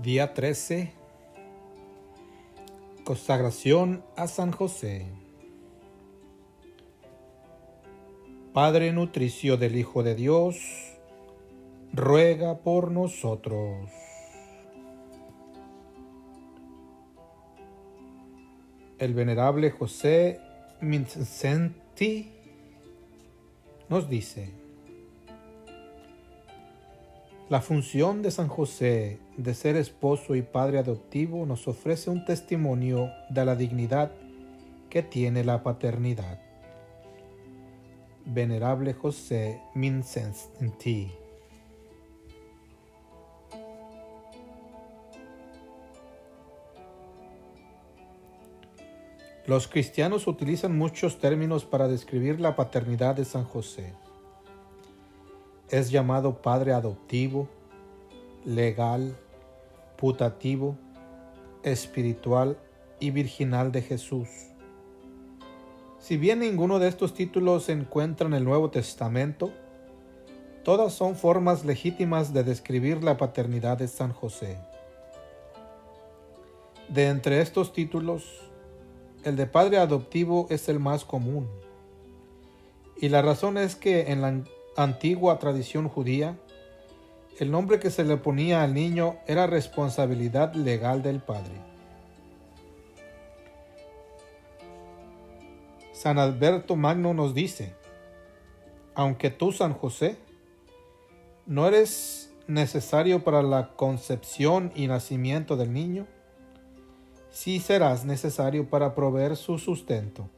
Día 13. Consagración a San José. Padre nutricio del Hijo de Dios, ruega por nosotros. El venerable José Mindszenty nos dice: la función de San José de ser esposo y padre adoptivo nos ofrece un testimonio de la dignidad que tiene la paternidad. Venerable José Mindszenty. Los cristianos utilizan muchos términos para describir la paternidad de San José. Es llamado padre adoptivo, legal, putativo, espiritual y virginal de Jesús. Si bien ninguno de estos títulos se encuentra en el Nuevo Testamento, todas son formas legítimas de describir la paternidad de San José. De entre estos títulos, el de padre adoptivo es el más común, y la razón es que en la antigua tradición judía, el nombre que se le ponía al niño era responsabilidad legal del padre. San Alberto Magno nos dice: aunque tú, San José, no eres necesario para la concepción y nacimiento del niño, sí serás necesario para proveer su sustento,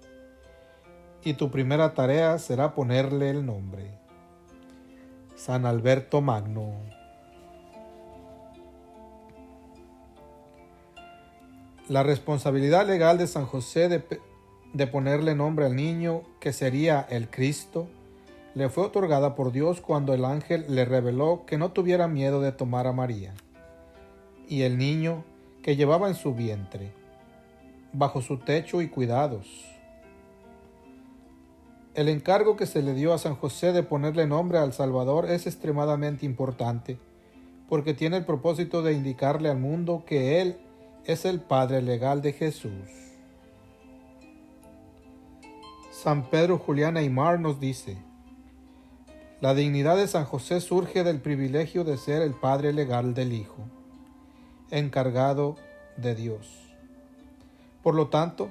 y tu primera tarea será ponerle el nombre. San Alberto Magno. La responsabilidad legal de San José de ponerle nombre al niño, que sería el Cristo, le fue otorgada por Dios cuando el ángel le reveló que no tuviera miedo de tomar a María y el niño que llevaba en su vientre, bajo su techo y cuidados. El encargo que se le dio a San José de ponerle nombre al Salvador es extremadamente importante, porque tiene el propósito de indicarle al mundo que Él es el Padre legal de Jesús. San Pedro Julián Aymar nos dice: la dignidad de San José surge del privilegio de ser el Padre legal del Hijo, encargado de Dios. Por lo tanto,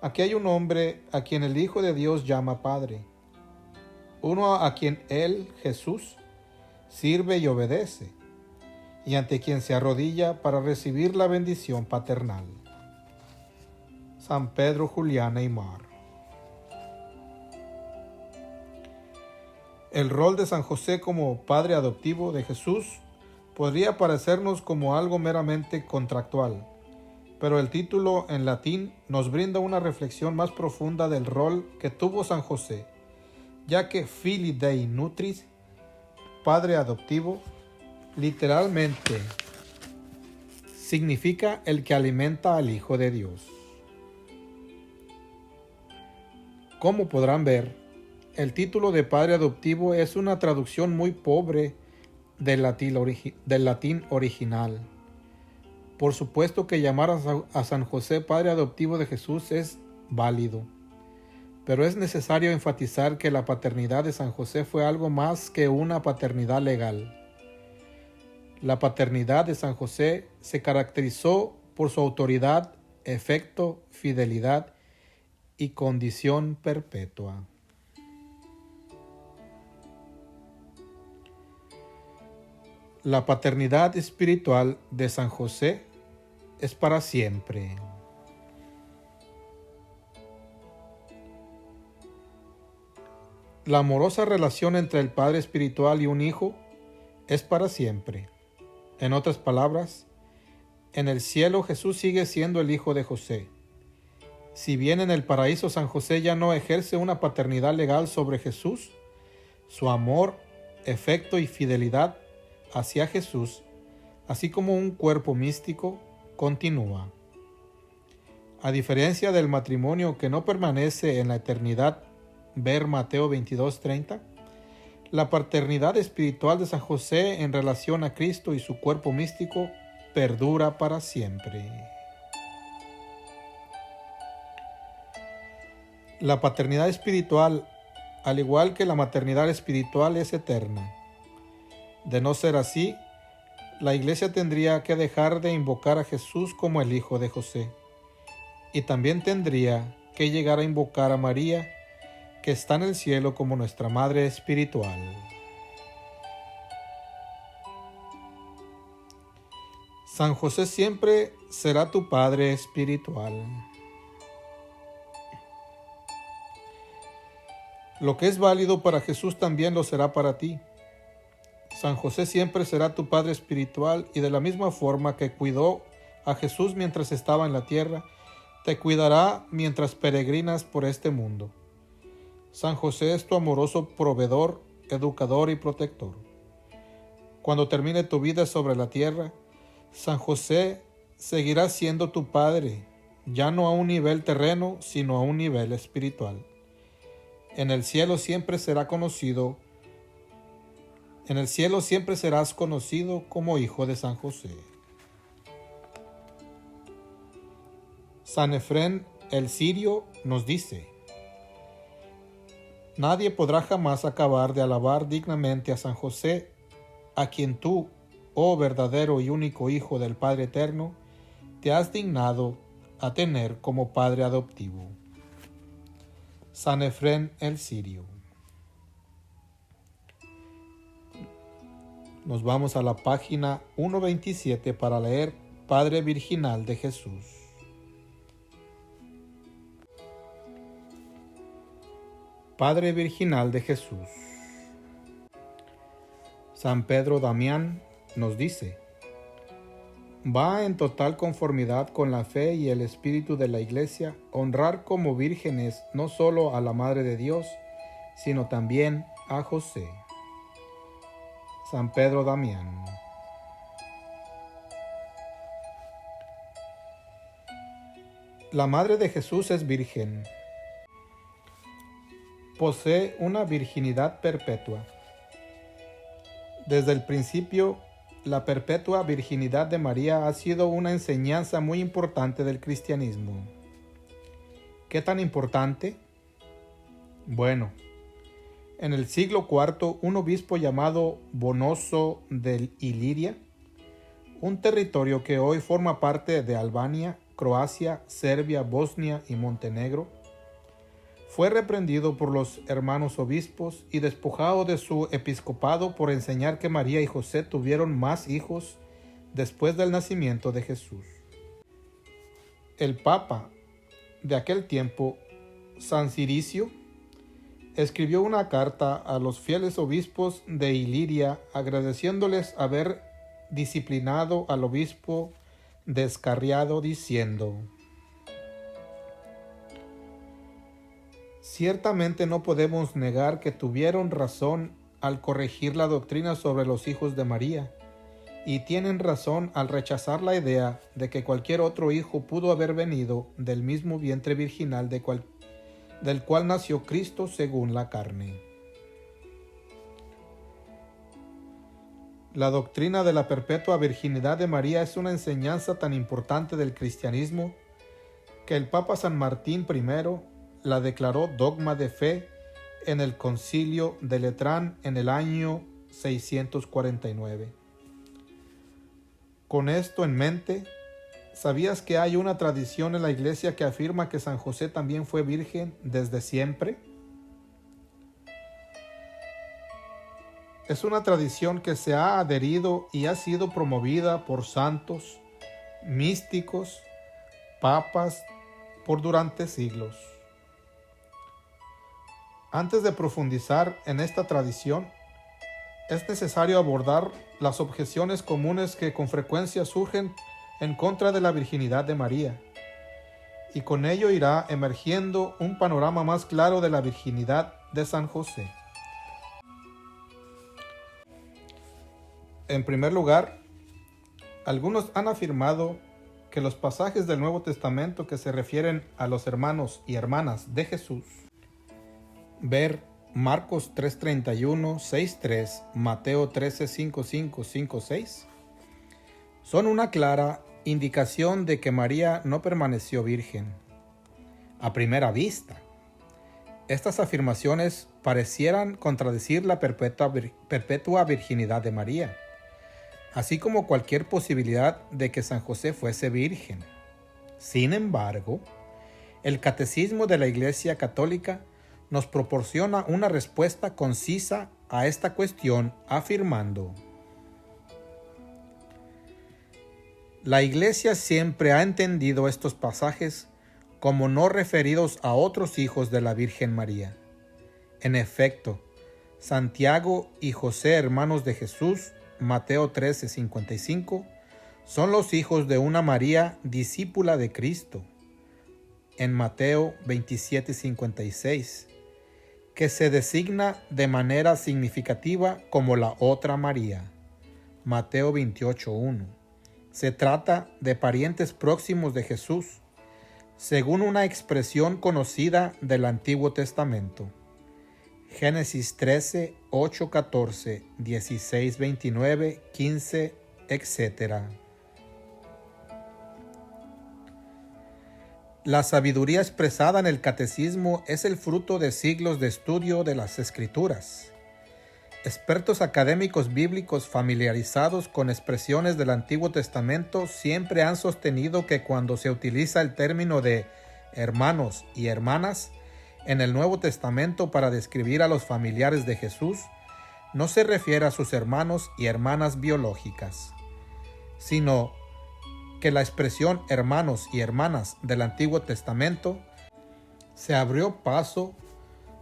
aquí hay un hombre a quien el Hijo de Dios llama Padre, uno a quien Él, Jesús, sirve y obedece, y ante quien se arrodilla para recibir la bendición paternal. San Pedro Julián Aymar. El rol de San José como padre adoptivo de Jesús podría parecernos como algo meramente contractual, pero el título en latín nos brinda una reflexión más profunda del rol que tuvo San José, ya que Filii Dei Nutris, padre adoptivo, literalmente significa el que alimenta al Hijo de Dios. Como podrán ver, el título de padre adoptivo es una traducción muy pobre del latín original. Por supuesto que llamar a San José padre adoptivo de Jesús es válido, pero es necesario enfatizar que la paternidad de San José fue algo más que una paternidad legal. La paternidad de San José se caracterizó por su autoridad, efecto, fidelidad y condición perpetua. La paternidad espiritual de San José es para siempre. La amorosa relación entre el Padre espiritual y un hijo es para siempre. En otras palabras, en el cielo Jesús sigue siendo el Hijo de José. Si bien en el paraíso San José ya no ejerce una paternidad legal sobre Jesús, su amor, efecto y fidelidad hacia Jesús, así como un cuerpo místico, continúa. A diferencia del matrimonio que no permanece en la eternidad, ver Mateo 22:30, la paternidad espiritual de San José en relación a Cristo y su cuerpo místico perdura para siempre. La paternidad espiritual, al igual que la maternidad espiritual, es eterna. De no ser así, la Iglesia tendría que dejar de invocar a Jesús como el Hijo de José, y también tendría que llegar a invocar a María, que está en el cielo, como nuestra Madre espiritual. San José siempre será tu Padre espiritual. Lo que es válido para Jesús también lo será para ti. San José siempre será tu Padre espiritual, y de la misma forma que cuidó a Jesús mientras estaba en la tierra, te cuidará mientras peregrinas por este mundo. San José es tu amoroso proveedor, educador y protector. Cuando termine tu vida sobre la tierra, San José seguirá siendo tu Padre, ya no a un nivel terreno, sino a un nivel espiritual. En el cielo siempre serás conocido como hijo de San José. San Efrén el Sirio nos dice: nadie podrá jamás acabar de alabar dignamente a San José, a quien tú, oh verdadero y único Hijo del Padre Eterno, te has dignado a tener como Padre adoptivo. San Efrén el Sirio. Nos vamos a la página 127 para leer Padre Virginal de Jesús. Padre Virginal de Jesús. San Pedro Damián nos dice: va en total conformidad con la fe y el espíritu de la Iglesia honrar como vírgenes no solo a la Madre de Dios, sino también a José. San Pedro Damián. La Madre de Jesús es virgen. Posee una virginidad perpetua. Desde el principio, la perpetua virginidad de María ha sido una enseñanza muy importante del cristianismo. ¿Qué tan importante? Bueno, en el siglo IV, un obispo llamado Bonoso de Iliria, un territorio que hoy forma parte de Albania, Croacia, Serbia, Bosnia y Montenegro, fue reprendido por los hermanos obispos y despojado de su episcopado por enseñar que María y José tuvieron más hijos después del nacimiento de Jesús. El Papa de aquel tiempo, San Ciricio, escribió una carta a los fieles obispos de Iliria agradeciéndoles haber disciplinado al obispo descarriado, diciendo: ciertamente no podemos negar que tuvieron razón al corregir la doctrina sobre los hijos de María, y tienen razón al rechazar la idea de que cualquier otro hijo pudo haber venido del mismo vientre virginal del cual nació Cristo según la carne. La doctrina de la perpetua virginidad de María es una enseñanza tan importante del cristianismo que el Papa San Martín I la declaró dogma de fe en el Concilio de Letrán en el año 649. Con esto en mente, ¿sabías que hay una tradición en la Iglesia que afirma que San José también fue virgen desde siempre? Es una tradición que se ha adherido y ha sido promovida por santos, místicos, papas, durante siglos. Antes de profundizar en esta tradición, es necesario abordar las objeciones comunes que con frecuencia surgen en contra de la virginidad de María, y con ello irá emergiendo un panorama más claro de la virginidad de San José. En primer lugar, algunos han afirmado que los pasajes del Nuevo Testamento que se refieren a los hermanos y hermanas de Jesús, ver Marcos 3:31, 6:3, Mateo 13:55, 5:6, son una clara indicación de que María no permaneció virgen a primera vista. Estas afirmaciones parecieran contradecir la perpetua virginidad de María, así como cualquier posibilidad de que San José fuese virgen. Sin embargo, el Catecismo de la Iglesia Católica nos proporciona una respuesta concisa a esta cuestión, afirmando: la Iglesia siempre ha entendido estos pasajes como no referidos a otros hijos de la Virgen María. En efecto, Santiago y José, hermanos de Jesús, Mateo 13:55, son los hijos de una María discípula de Cristo, en Mateo 27:56, que se designa de manera significativa como la otra María, Mateo 28:1. Se trata de parientes próximos de Jesús, según una expresión conocida del Antiguo Testamento. Génesis 13, 8, 14, 16, 29, 15, etc. La sabiduría expresada en el Catecismo es el fruto de siglos de estudio de las Escrituras. Expertos académicos bíblicos familiarizados con expresiones del Antiguo Testamento siempre han sostenido que cuando se utiliza el término de hermanos y hermanas en el Nuevo Testamento para describir a los familiares de Jesús, no se refiere a sus hermanos y hermanas biológicas, sino que la expresión hermanos y hermanas del Antiguo Testamento se abrió paso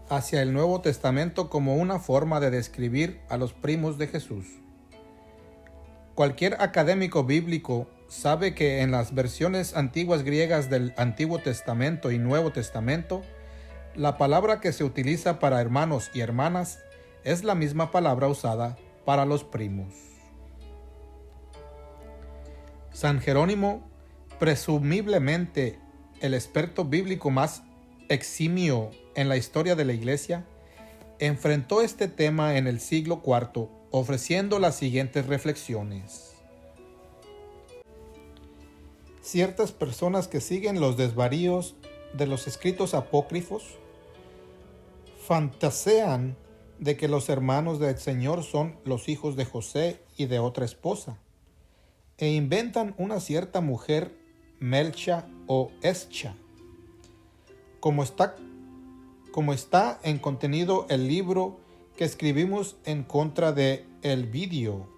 hacia el Nuevo Testamento como una forma de describir a los primos de Jesús. Cualquier académico bíblico sabe que en las versiones antiguas griegas del Antiguo Testamento y Nuevo Testamento, la palabra que se utiliza para hermanos y hermanas es la misma palabra usada para los primos. San Jerónimo, presumiblemente el experto bíblico más eximio en la historia de la Iglesia, enfrentó este tema en el siglo IV, ofreciendo las siguientes reflexiones. Ciertas personas que siguen los desvaríos de los escritos apócrifos fantasean de que los hermanos del Señor son los hijos de José y de otra esposa, e inventan una cierta mujer, Melcha o Escha, como está en contenido el libro que escribimos en contra de Elvidio.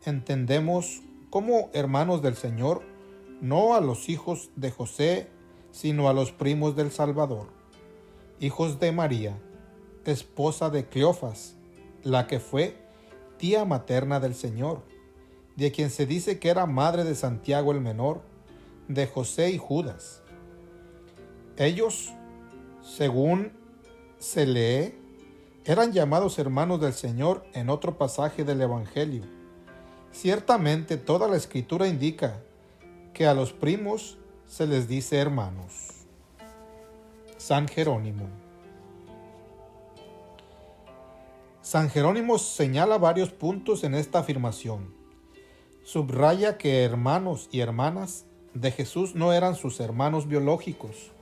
Entendemos como hermanos del Señor no a los hijos de José, sino a los primos del Salvador, hijos de María, esposa de Cleofas, la que fue tía materna del Señor, de quien se dice que era madre de Santiago el Menor, de José y Judas. Ellos, según se lee, eran llamados hermanos del Señor en otro pasaje del Evangelio. Ciertamente toda la Escritura indica que a los primos se les dice hermanos. San Jerónimo. San Jerónimo señala varios puntos en esta afirmación. Subraya que hermanos y hermanas de Jesús no eran sus hermanos biológicos,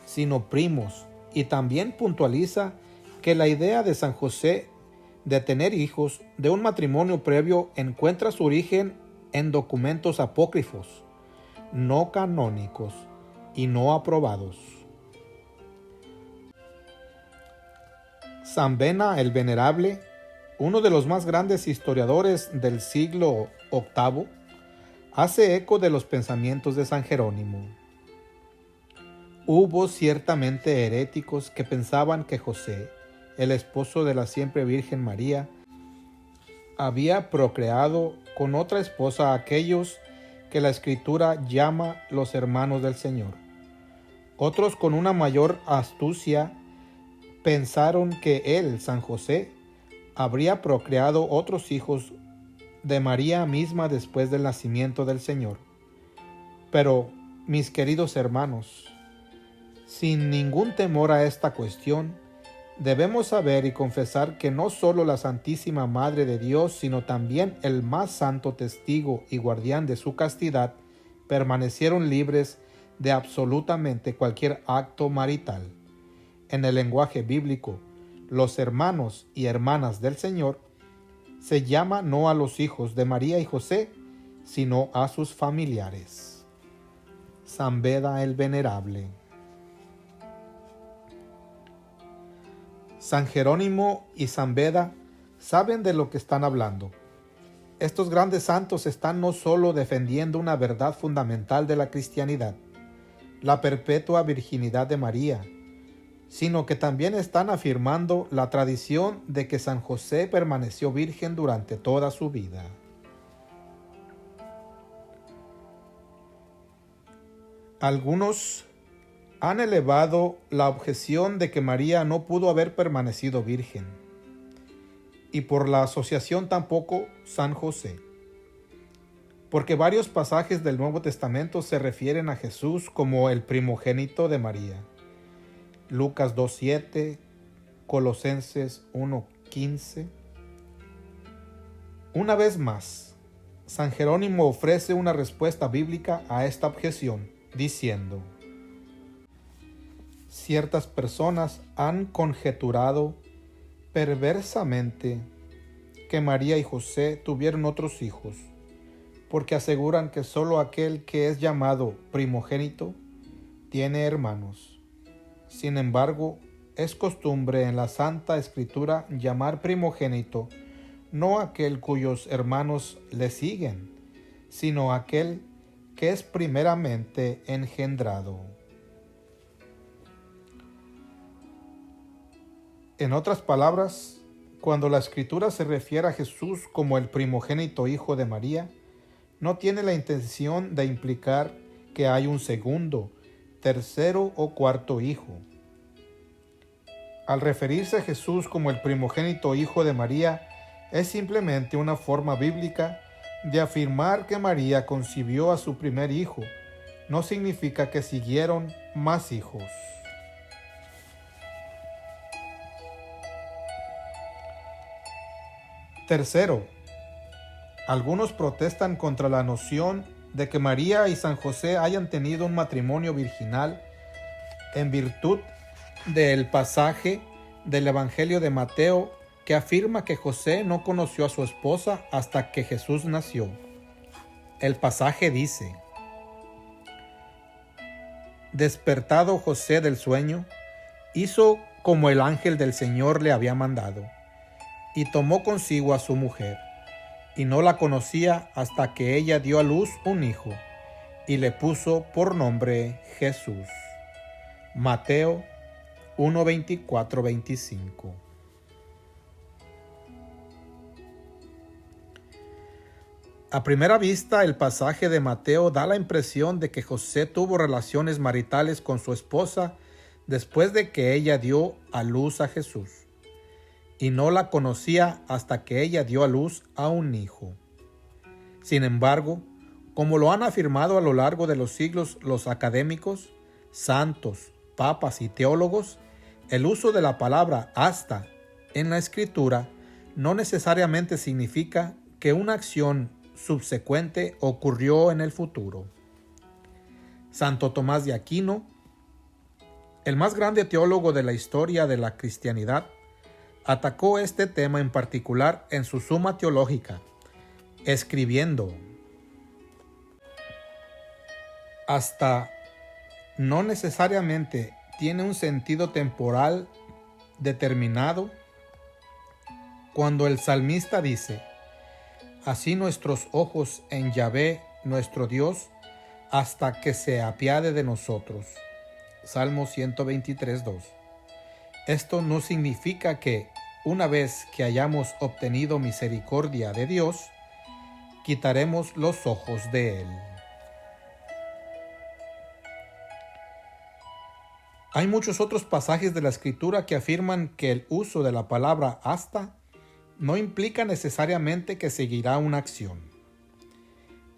sino primos, y también puntualiza que la idea de San José de tener hijos de un matrimonio previo encuentra su origen en documentos apócrifos, no canónicos y no aprobados. San Bena el Venerable, uno de los más grandes historiadores del siglo VIII, hace eco de los pensamientos de San Jerónimo. Hubo ciertamente heréticos que pensaban que José, el esposo de la siempre Virgen María, había procreado con otra esposa a aquellos que la Escritura llama los hermanos del Señor. Otros, con una mayor astucia, pensaron que él, San José, habría procreado otros hijos de María misma después del nacimiento del Señor. Pero, mis queridos hermanos, sin ningún temor a esta cuestión, Debemos saber y confesar que no solo la Santísima Madre de Dios, sino también el más santo testigo y guardián de su castidad, permanecieron libres de absolutamente cualquier acto marital. En el lenguaje bíblico, los hermanos y hermanas del Señor se llama no a los hijos de María y José, sino a sus familiares. San Beda el Venerable. San Jerónimo y San Beda saben de lo que están hablando. Estos grandes santos están no solo defendiendo una verdad fundamental de la cristianidad, la perpetua virginidad de María, sino que también están afirmando la tradición de que San José permaneció virgen durante toda su vida. Algunos han elevado la objeción de que María no pudo haber permanecido virgen, y por la asociación tampoco San José, porque varios pasajes del Nuevo Testamento se refieren a Jesús como el primogénito de María. Lucas 2:7, Colosenses 1:15. Una vez más, San Jerónimo ofrece una respuesta bíblica a esta objeción, diciendo: ciertas personas han conjeturado perversamente que María y José tuvieron otros hijos, porque aseguran que solo aquel que es llamado primogénito tiene hermanos. Sin embargo, es costumbre en la Santa Escritura llamar primogénito no aquel cuyos hermanos le siguen, sino aquel que es primeramente engendrado. En otras palabras, cuando la Escritura se refiere a Jesús como el primogénito hijo de María, no tiene la intención de implicar que hay un segundo, tercero o cuarto hijo. Al referirse a Jesús como el primogénito hijo de María, es simplemente una forma bíblica de afirmar que María concibió a su primer hijo. No significa que siguieron más hijos. Tercero, algunos protestan contra la noción de que María y San José hayan tenido un matrimonio virginal en virtud del pasaje del Evangelio de Mateo que afirma que José no conoció a su esposa hasta que Jesús nació. El pasaje dice: despertado José del sueño, hizo como el ángel del Señor le había mandado, y tomó consigo a su mujer, y no la conocía hasta que ella dio a luz un hijo, y le puso por nombre Jesús. Mateo 1:24-25. A primera vista, el pasaje de Mateo da la impresión de que José tuvo relaciones maritales con su esposa después de que ella dio a luz a Jesús, y no la conocía hasta que ella dio a luz a un hijo. Sin embargo, como lo han afirmado a lo largo de los siglos los académicos, santos, papas y teólogos, el uso de la palabra hasta en la Escritura no necesariamente significa que una acción subsecuente ocurrió en el futuro. Santo Tomás de Aquino, el más grande teólogo de la historia de la cristianidad, atacó este tema en particular en su Suma Teológica, escribiendo: hasta no necesariamente tiene un sentido temporal determinado cuando el salmista dice: así nuestros ojos en Yahvé, nuestro Dios, hasta que se apiade de nosotros. Salmo 123:2. Esto no significa que, una vez que hayamos obtenido misericordia de Dios, quitaremos los ojos de Él. Hay muchos otros pasajes de la Escritura que afirman que el uso de la palabra hasta no implica necesariamente que seguirá una acción.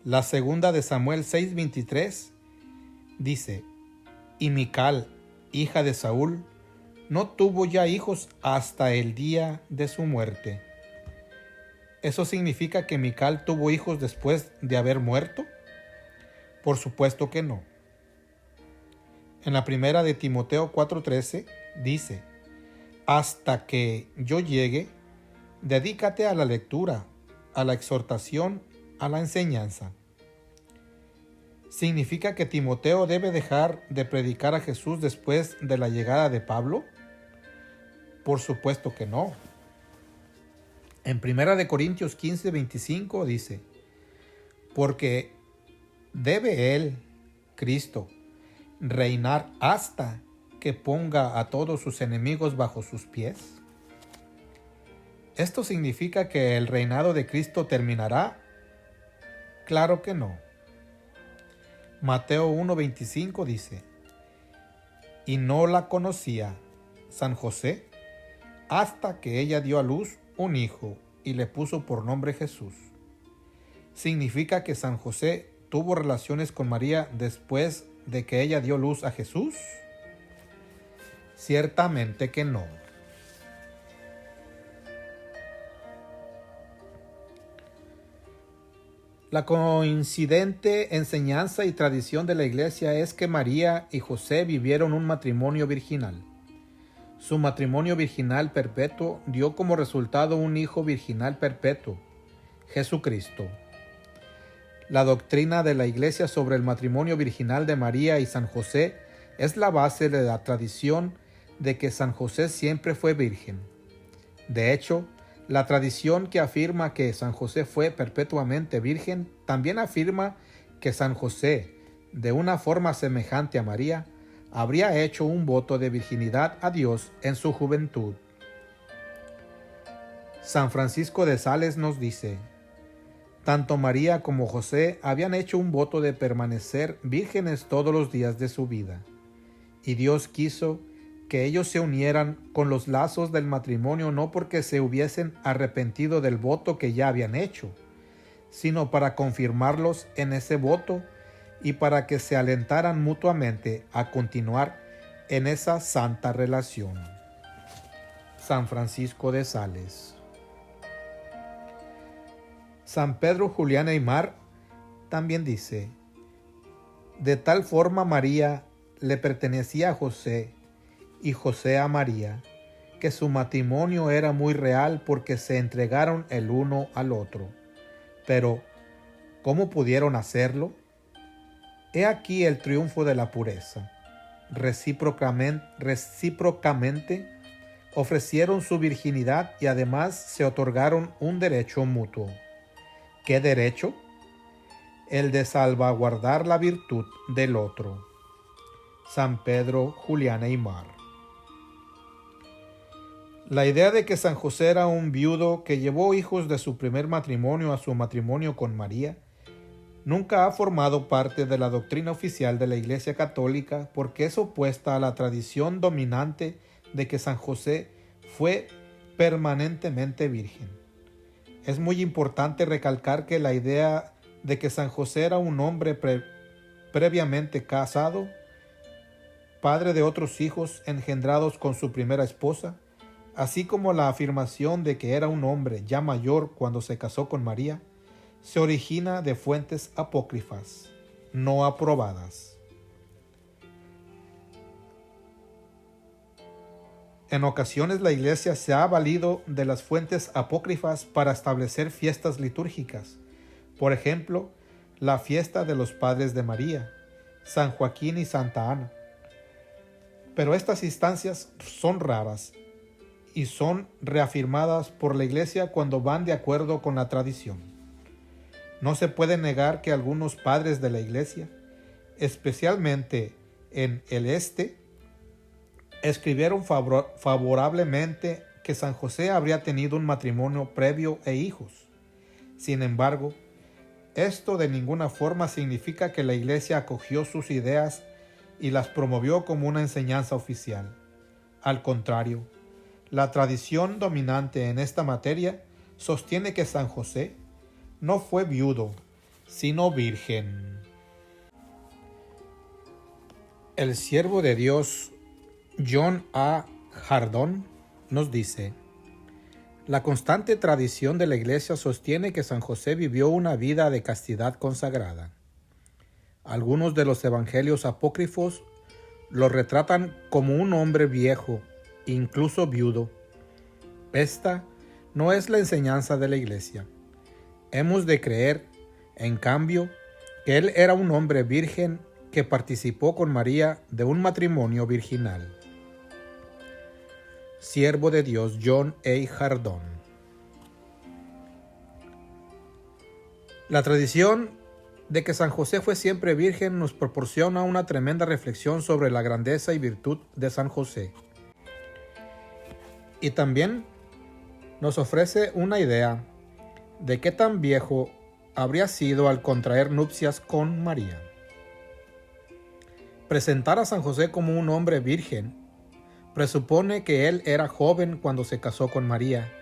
La segunda de Samuel 6:23 dice: y Mical, hija de Saúl, no tuvo ya hijos hasta el día de su muerte. ¿Eso significa que Mical tuvo hijos después de haber muerto? Por supuesto que no. En la primera de Timoteo 4:13 dice: hasta que yo llegue, dedícate a la lectura, a la exhortación, a la enseñanza. ¿Significa que Timoteo debe dejar de predicar a Jesús después de la llegada de Pablo? Por supuesto que no. En 1 Corintios 15:25 dice: porque debe él, Cristo, reinar hasta que ponga a todos sus enemigos bajo sus pies. ¿Esto significa que el reinado de Cristo terminará? Claro que no. Mateo 1:25 dice: y no la conocía San José hasta que ella dio a luz un hijo y le puso por nombre Jesús. ¿Significa que San José tuvo relaciones con María después de que ella dio luz a Jesús? Ciertamente que no. La coincidente enseñanza y tradición de la Iglesia es que María y José vivieron un matrimonio virginal. Su matrimonio virginal perpetuo dio como resultado un hijo virginal perpetuo, Jesucristo. La doctrina de la Iglesia sobre el matrimonio virginal de María y San José es la base de la tradición de que San José siempre fue virgen. De hecho, la tradición que afirma que San José fue perpetuamente virgen también afirma que San José, de una forma semejante a María, habría hecho un voto de virginidad a Dios en su juventud. San Francisco de Sales nos dice: tanto María como José habían hecho un voto de permanecer vírgenes todos los días de su vida, y Dios quiso que ellos se unieran con los lazos del matrimonio no porque se hubiesen arrepentido del voto que ya habían hecho, sino para confirmarlos en ese voto y para que se alentaran mutuamente a continuar en esa santa relación. San Francisco de Sales. San Pedro Julián Aymar también dice: de tal forma María le pertenecía a José y José a María, que su matrimonio era muy real porque se entregaron el uno al otro. Pero, ¿cómo pudieron hacerlo? He aquí el triunfo de la pureza. Recíprocamente ofrecieron su virginidad y además se otorgaron un derecho mutuo. ¿Qué derecho? El de salvaguardar la virtud del otro. San Pedro Julián Aymar. La idea de que San José era un viudo que llevó hijos de su primer matrimonio a su matrimonio con María nunca ha formado parte de la doctrina oficial de la Iglesia Católica porque es opuesta a la tradición dominante de que San José fue permanentemente virgen. Es muy importante recalcar que la idea de que San José era un hombre previamente casado, padre de otros hijos engendrados con su primera esposa, así como la afirmación de que era un hombre ya mayor cuando se casó con María, se origina de fuentes apócrifas, no aprobadas. En ocasiones la Iglesia se ha valido de las fuentes apócrifas para establecer fiestas litúrgicas. Por ejemplo, la fiesta de los padres de María, San Joaquín y Santa Ana. Pero estas instancias son raras y son reafirmadas por la Iglesia cuando van de acuerdo con la tradición. No se puede negar que algunos padres de la Iglesia, especialmente en el este, escribieron favorablemente que San José habría tenido un matrimonio previo e hijos. Sin embargo, esto de ninguna forma significa que la Iglesia acogió sus ideas y las promovió como una enseñanza oficial. Al contrario, la tradición dominante en esta materia sostiene que San José no fue viudo, sino virgen. El siervo de Dios John A. Jardón nos dice: la constante tradición de la Iglesia sostiene que San José vivió una vida de castidad consagrada. Algunos de los evangelios apócrifos lo retratan como un hombre viejo, incluso viudo. Esta no es la enseñanza de la Iglesia. Hemos de creer, en cambio, que él era un hombre virgen que participó con María de un matrimonio virginal. Siervo de Dios John A. Jardón. La tradición de que San José fue siempre virgen nos proporciona una tremenda reflexión sobre la grandeza y virtud de San José. Y también nos ofrece una idea de qué tan viejo habría sido al contraer nupcias con María. Presentar a San José como un hombre virgen presupone que él era joven cuando se casó con María,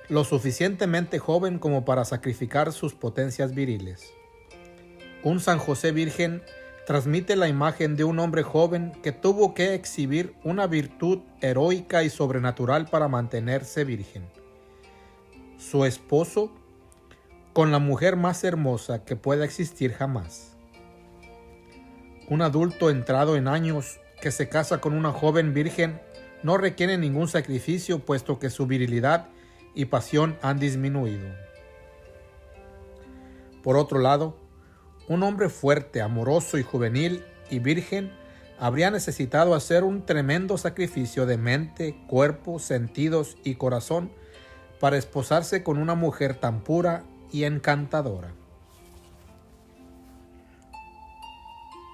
lo suficientemente joven como para sacrificar sus potencias viriles. Un San José virgen transmite la imagen de un hombre joven que tuvo que exhibir una virtud heroica y sobrenatural para mantenerse virgen. Su esposo con la mujer más hermosa que pueda existir jamás. Un adulto entrado en años que se casa con una joven virgen no requiere ningún sacrificio, puesto que su virilidad y pasión han disminuido. Por otro lado, un hombre fuerte, amoroso y juvenil y virgen habría necesitado hacer un tremendo sacrificio de mente, cuerpo, sentidos y corazón para esposarse con una mujer tan pura y encantadora.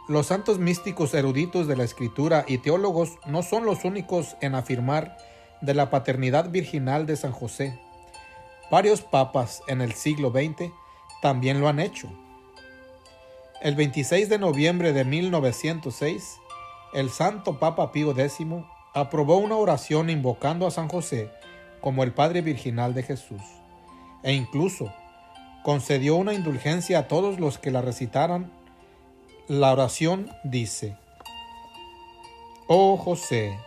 Los santos místicos eruditos de la Escritura y teólogos no son los únicos en afirmar de la paternidad virginal de San José. Varios papas en el siglo XX también lo han hecho. El 26 de noviembre de 1906, el Santo Papa Pío X aprobó una oración invocando a San José como el Padre Virginal de Jesús, e incluso concedió una indulgencia a todos los que la recitaran. La oración dice: Oh José,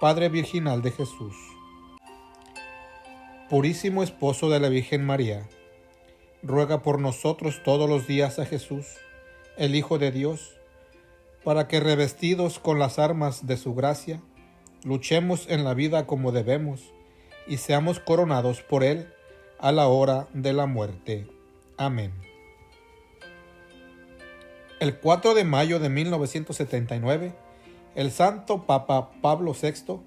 Padre Virginal de Jesús, purísimo esposo de la Virgen María, ruega por nosotros todos los días a Jesús, el Hijo de Dios, para que, revestidos con las armas de su gracia, luchemos en la vida como debemos y seamos coronados por Él a la hora de la muerte. Amén. El 4 de mayo de 1979, el Santo Papa Pablo VI,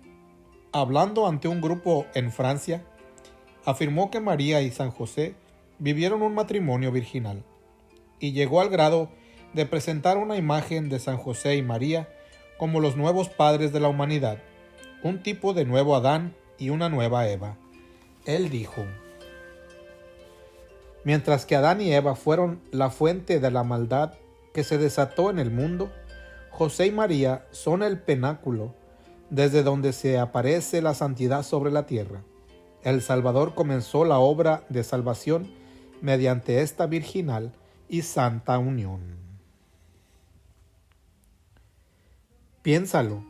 hablando ante un grupo en Francia, afirmó que María y San José vivieron un matrimonio virginal, y llegó al grado de presentar una imagen de San José y María como los nuevos padres de la humanidad, un tipo de nuevo Adán y una nueva Eva. Él dijo: mientras que Adán y Eva fueron la fuente de la maldad que se desató en el mundo, José y María son el pináculo desde donde se aparece la santidad sobre la tierra. El Salvador comenzó la obra de salvación mediante esta virginal y santa unión. Piénsalo.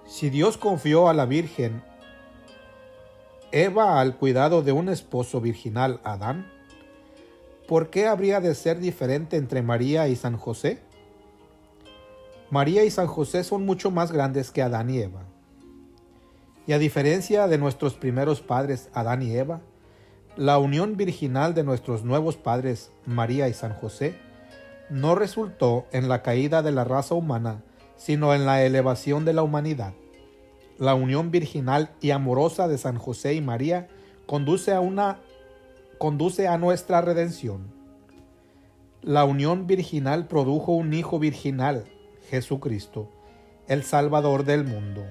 Si Dios confió a la Virgen Eva al cuidado de un esposo virginal, Adán, ¿por qué habría de ser diferente entre María y San José? María y San José son mucho más grandes que Adán y Eva. Y a diferencia de nuestros primeros padres, Adán y Eva, la unión virginal de nuestros nuevos padres, María y San José, no resultó en la caída de la raza humana, sino en la elevación de la humanidad. La unión virginal y amorosa de San José y María conduce a nuestra redención. La unión virginal produjo un Hijo virginal, Jesucristo, el Salvador del mundo.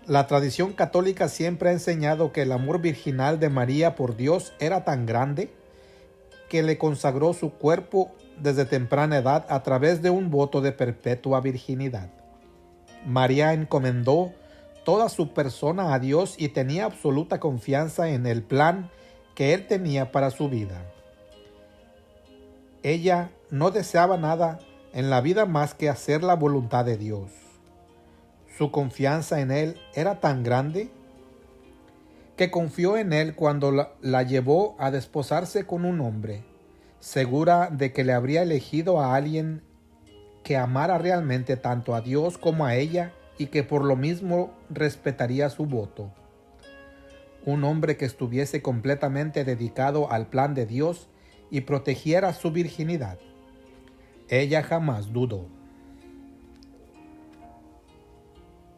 La tradición católica siempre ha enseñado que el amor virginal de María por Dios era tan grande que le consagró su cuerpo desde temprana edad a través de un voto de perpetua virginidad. María encomendó toda su persona a Dios y tenía absoluta confianza en el plan que Él tenía para su vida. Ella no deseaba nada en la vida más que hacer la voluntad de Dios. Su confianza en Él era tan grande que confió en Él cuando la llevó a desposarse con un hombre, segura de que le habría elegido a alguien que amara realmente tanto a Dios como a ella y que por lo mismo respetaría su voto. Un hombre que estuviese completamente dedicado al plan de Dios y protegiera su virginidad. Ella jamás dudó.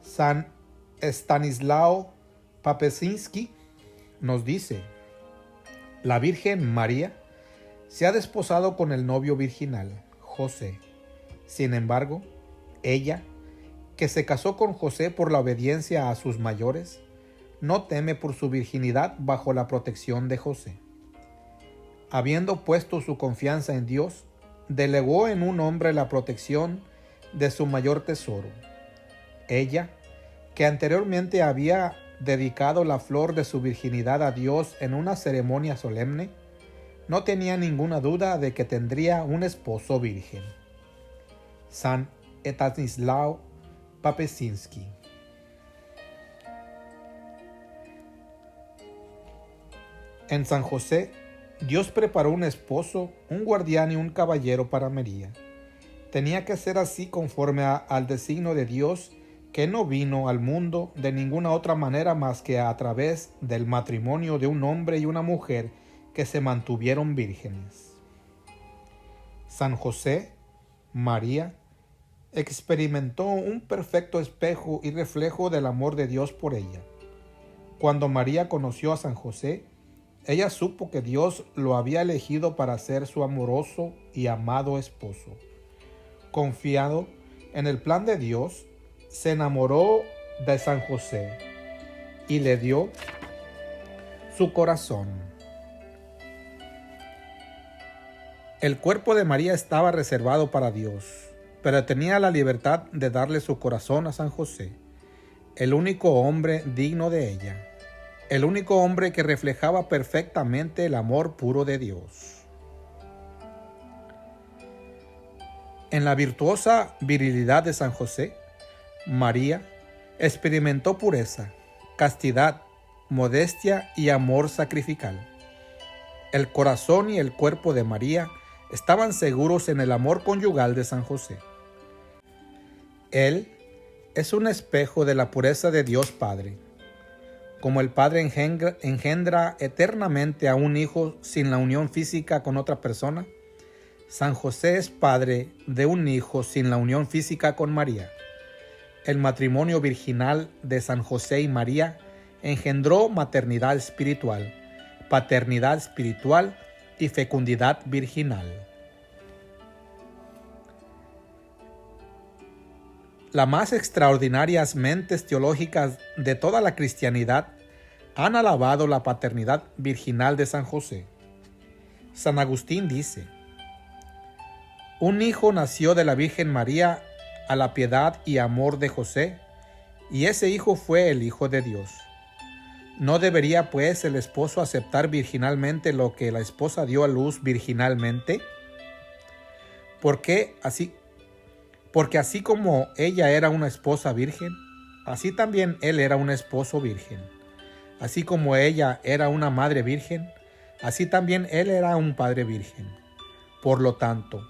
San Stanislao Papesinski nos dice: la Virgen María se ha desposado con el novio virginal, José. Sin embargo, ella, que se casó con José por la obediencia a sus mayores, no teme por su virginidad bajo la protección de José. Habiendo puesto su confianza en Dios, delegó en un hombre la protección de su mayor tesoro. Ella, que anteriormente había dedicado la flor de su virginidad a Dios en una ceremonia solemne, no tenía ninguna duda de que tendría un esposo virgen. San Stanislao Papesinski. En San José, Dios preparó un esposo, un guardián y un caballero para María. Tenía que ser así conforme al designio de Dios, que no vino al mundo de ninguna otra manera más que a través del matrimonio de un hombre y una mujer que se mantuvieron vírgenes. San José, María, experimentó un perfecto espejo y reflejo del amor de Dios por ella. Cuando María conoció a San José, ella supo que Dios lo había elegido para ser su amoroso y amado esposo. Confiado en el plan de Dios, se enamoró de San José y le dio su corazón. El cuerpo de María estaba reservado para Dios, pero tenía la libertad de darle su corazón a San José, el único hombre digno de ella, el único hombre que reflejaba perfectamente el amor puro de Dios. En la virtuosa virilidad de San José, María experimentó pureza, castidad, modestia y amor sacrificial. El corazón y el cuerpo de María estaban seguros en el amor conyugal de San José. Él es un espejo de la pureza de Dios Padre. Como el Padre engendra eternamente a un hijo sin la unión física con otra persona, San José es padre de un hijo sin la unión física con María. El matrimonio virginal de San José y María engendró maternidad espiritual, paternidad espiritual y fecundidad virginal. Las más extraordinarias mentes teológicas de toda la cristianidad han alabado la paternidad virginal de San José. San Agustín dice: un hijo nació de la Virgen María a la piedad y amor de José, y ese hijo fue el Hijo de Dios. ¿No debería, pues, el esposo aceptar virginalmente lo que la esposa dio a luz virginalmente? Porque así como ella era una esposa virgen, así también él era un esposo virgen. Así como ella era una madre virgen, así también él era un padre virgen. Por lo tanto,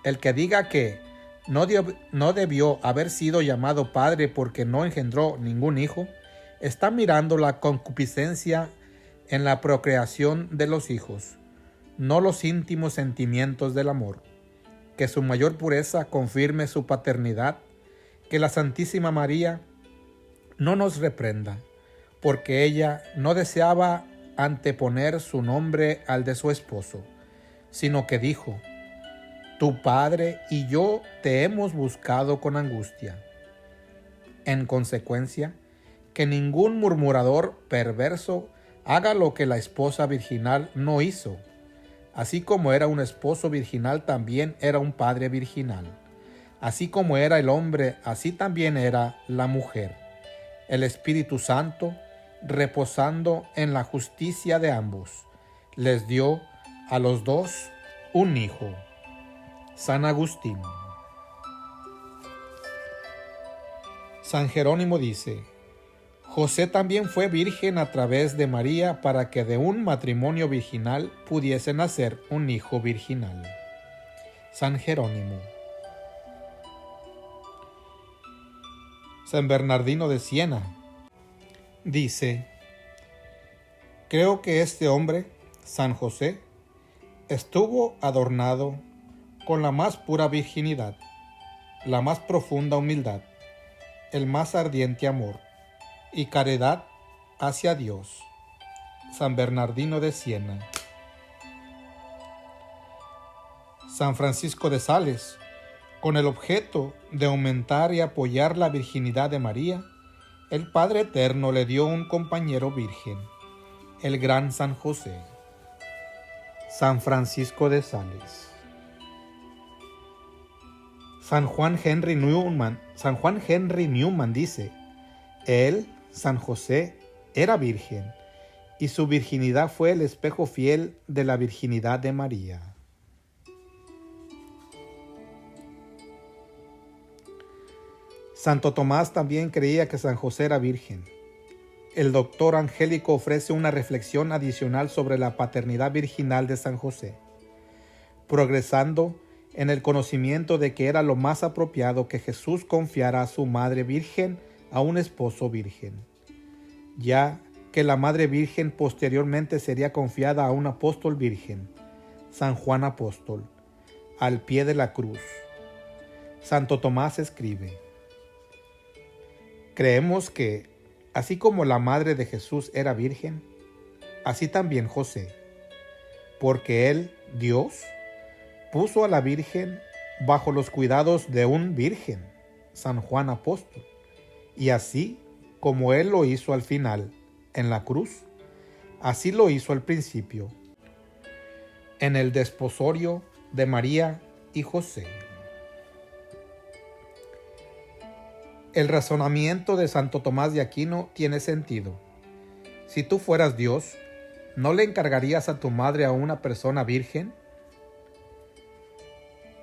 el que diga que no debió haber sido llamado padre porque no engendró ningún hijo, está mirando la concupiscencia en la procreación de los hijos, no los íntimos sentimientos del amor. Que su mayor pureza confirme su paternidad, que la Santísima María no nos reprenda, porque ella no deseaba anteponer su nombre al de su esposo, sino que dijo: tu padre y yo te hemos buscado con angustia. En consecuencia, que ningún murmurador perverso haga lo que la esposa virginal no hizo. Así como era un esposo virginal, también era un padre virginal. Así como era el hombre, así también era la mujer. El Espíritu Santo, reposando en la justicia de ambos, les dio a los dos un hijo. San Agustín. San Jerónimo dice: José también fue virgen a través de María para que de un matrimonio virginal pudiese nacer un hijo virginal. San Jerónimo. San Bernardino de Siena dice: creo que este hombre, San José, estuvo adornado con la más pura virginidad, la más profunda humildad, el más ardiente amor y caridad hacia Dios. San Bernardino de Siena. San Francisco de Sales, con el objeto de aumentar y apoyar la virginidad de María, el Padre Eterno le dio un compañero virgen, el gran San José. San Francisco de Sales. San Juan Henry Newman dice: él, San José, era virgen, y su virginidad fue el espejo fiel de la virginidad de María. Santo Tomás también creía que San José era virgen. El doctor Angélico ofrece una reflexión adicional sobre la paternidad virginal de San José, progresando en el conocimiento de que era lo más apropiado que Jesús confiara a su madre virgen a un esposo virgen, ya que la madre virgen posteriormente sería confiada a un apóstol virgen, San Juan Apóstol, al pie de la cruz. Santo Tomás escribe: creemos que, así como la madre de Jesús era virgen, así también José, porque él, Dios, puso a la Virgen bajo los cuidados de un virgen, San Juan Apóstol, y así como él lo hizo al final, en la cruz, así lo hizo al principio, en el desposorio de María y José. El razonamiento de Santo Tomás de Aquino tiene sentido. Si tú fueras Dios, ¿no le encargarías a tu madre a una persona virgen?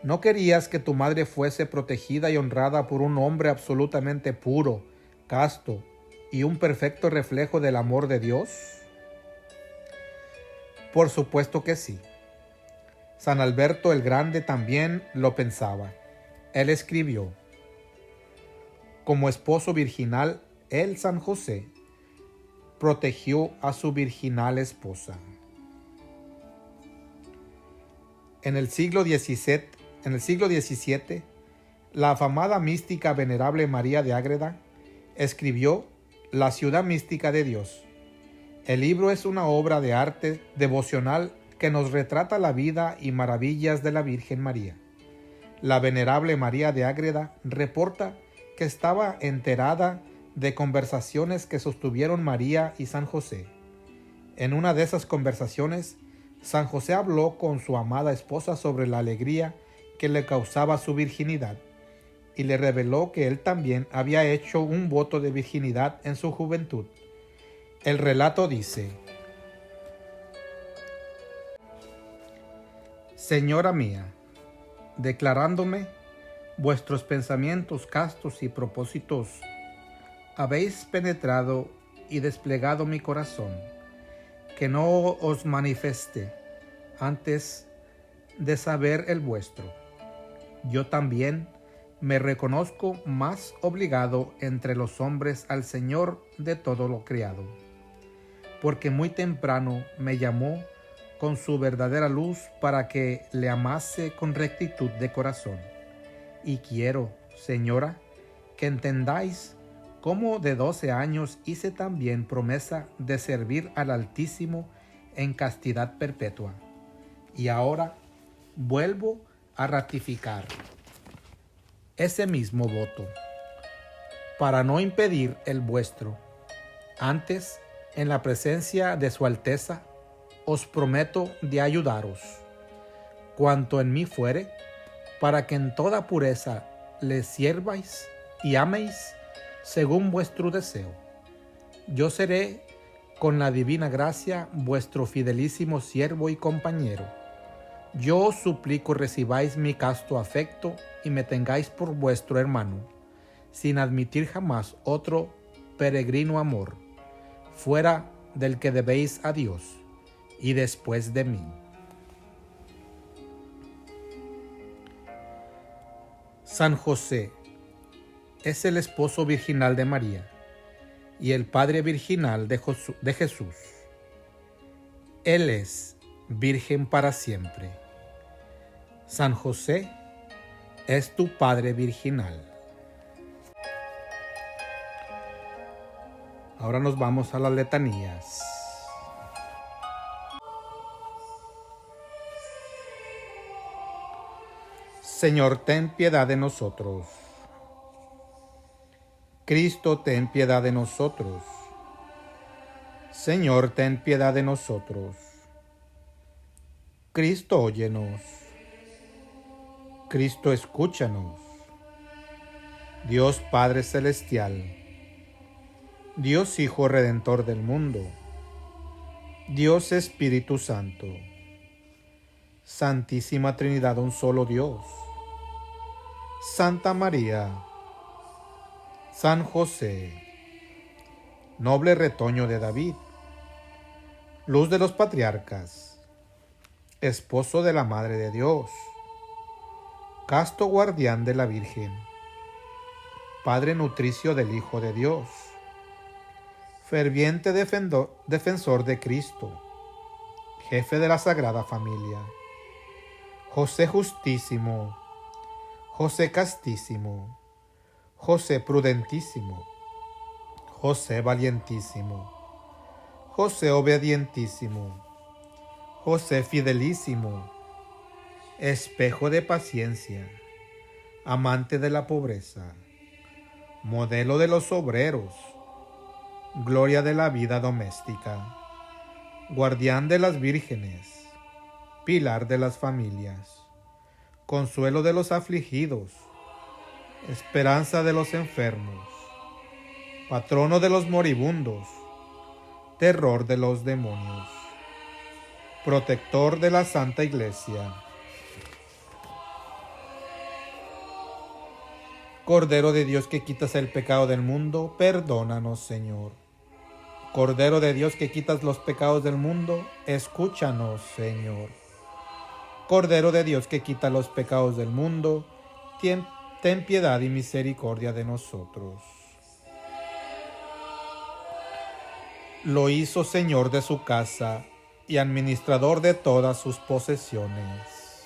¿No querías que tu madre fuese protegida y honrada por un hombre absolutamente puro, casto y un perfecto reflejo del amor de Dios? Por supuesto que sí. San Alberto el Grande también lo pensaba. Él escribió: como esposo virginal, él, San José, protegió a su virginal esposa. En el siglo XVII, la afamada mística venerable María de Ágreda escribió La ciudad mística de Dios. El libro es una obra de arte devocional que nos retrata la vida y maravillas de la Virgen María. La venerable María de Ágreda reporta que estaba enterada de conversaciones que sostuvieron María y San José. En una de esas conversaciones, San José habló con su amada esposa sobre la alegría que le causaba su virginidad, y le reveló que él también había hecho un voto de virginidad en su juventud. El relato dice: Señora mía, declarándome vuestros pensamientos castos y propósitos, habéis penetrado y desplegado mi corazón, que no os manifesté antes de saber el vuestro. Yo también me reconozco más obligado entre los hombres al Señor de todo lo criado, porque muy temprano me llamó con su verdadera luz para que le amase con rectitud de corazón. Y quiero, Señora, que entendáis cómo de 12 años hice también promesa de servir al Altísimo en castidad perpetua. Y ahora vuelvo a ratificar ese mismo voto, para no impedir el vuestro. Antes, en la presencia de su Alteza, os prometo de ayudaros, cuanto en mí fuere, para que en toda pureza le sirváis y améis según vuestro deseo. Yo seré, con la divina gracia, vuestro fidelísimo siervo y compañero. Yo os suplico recibáis mi casto afecto y me tengáis por vuestro hermano, sin admitir jamás otro peregrino amor, fuera del que debéis a Dios y después de mí. San José es el esposo virginal de María y el padre virginal de Jesús. Él es virgen para siempre. San José es tu padre virginal. Ahora nos vamos a las letanías. Señor, ten piedad de nosotros. Cristo, ten piedad de nosotros. Señor, ten piedad de nosotros. Cristo, óyenos. Cristo, escúchanos. Dios Padre Celestial, Dios Hijo Redentor del mundo, Dios Espíritu Santo, Santísima Trinidad, un solo Dios, Santa María, San José, noble retoño de David, luz de los patriarcas, esposo de la Madre de Dios, casto guardián de la Virgen, Padre nutricio del Hijo de Dios, ferviente defensor de Cristo, jefe de la Sagrada Familia, José justísimo, José castísimo, José prudentísimo, José valientísimo, José obedientísimo, José fidelísimo, espejo de paciencia, amante de la pobreza, modelo de los obreros, gloria de la vida doméstica, guardián de las vírgenes, pilar de las familias, consuelo de los afligidos, esperanza de los enfermos, patrono de los moribundos, terror de los demonios, protector de la Santa Iglesia, Cordero de Dios que quitas el pecado del mundo, perdónanos, Señor. Cordero de Dios que quitas los pecados del mundo, escúchanos, Señor. Cordero de Dios que quita los pecados del mundo, ten piedad y misericordia de nosotros. Lo hizo Señor de su casa y administrador de todas sus posesiones.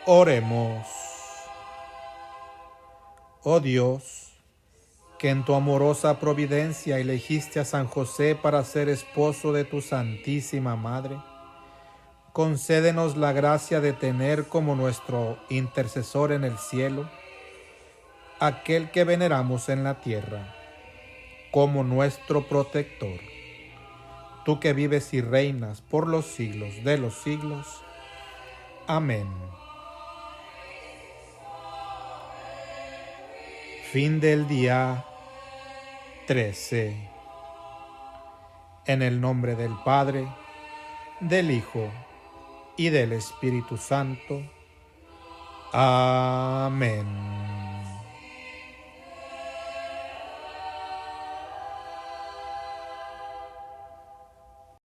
Oremos. Oh Dios, que en tu amorosa providencia elegiste a San José para ser esposo de tu Santísima Madre, concédenos la gracia de tener como nuestro intercesor en el cielo aquel que veneramos en la tierra, como nuestro protector. Tú que vives y reinas por los siglos de los siglos. Amén. Fin del día 13. En el nombre del Padre, del Hijo y del Espíritu Santo. Amén.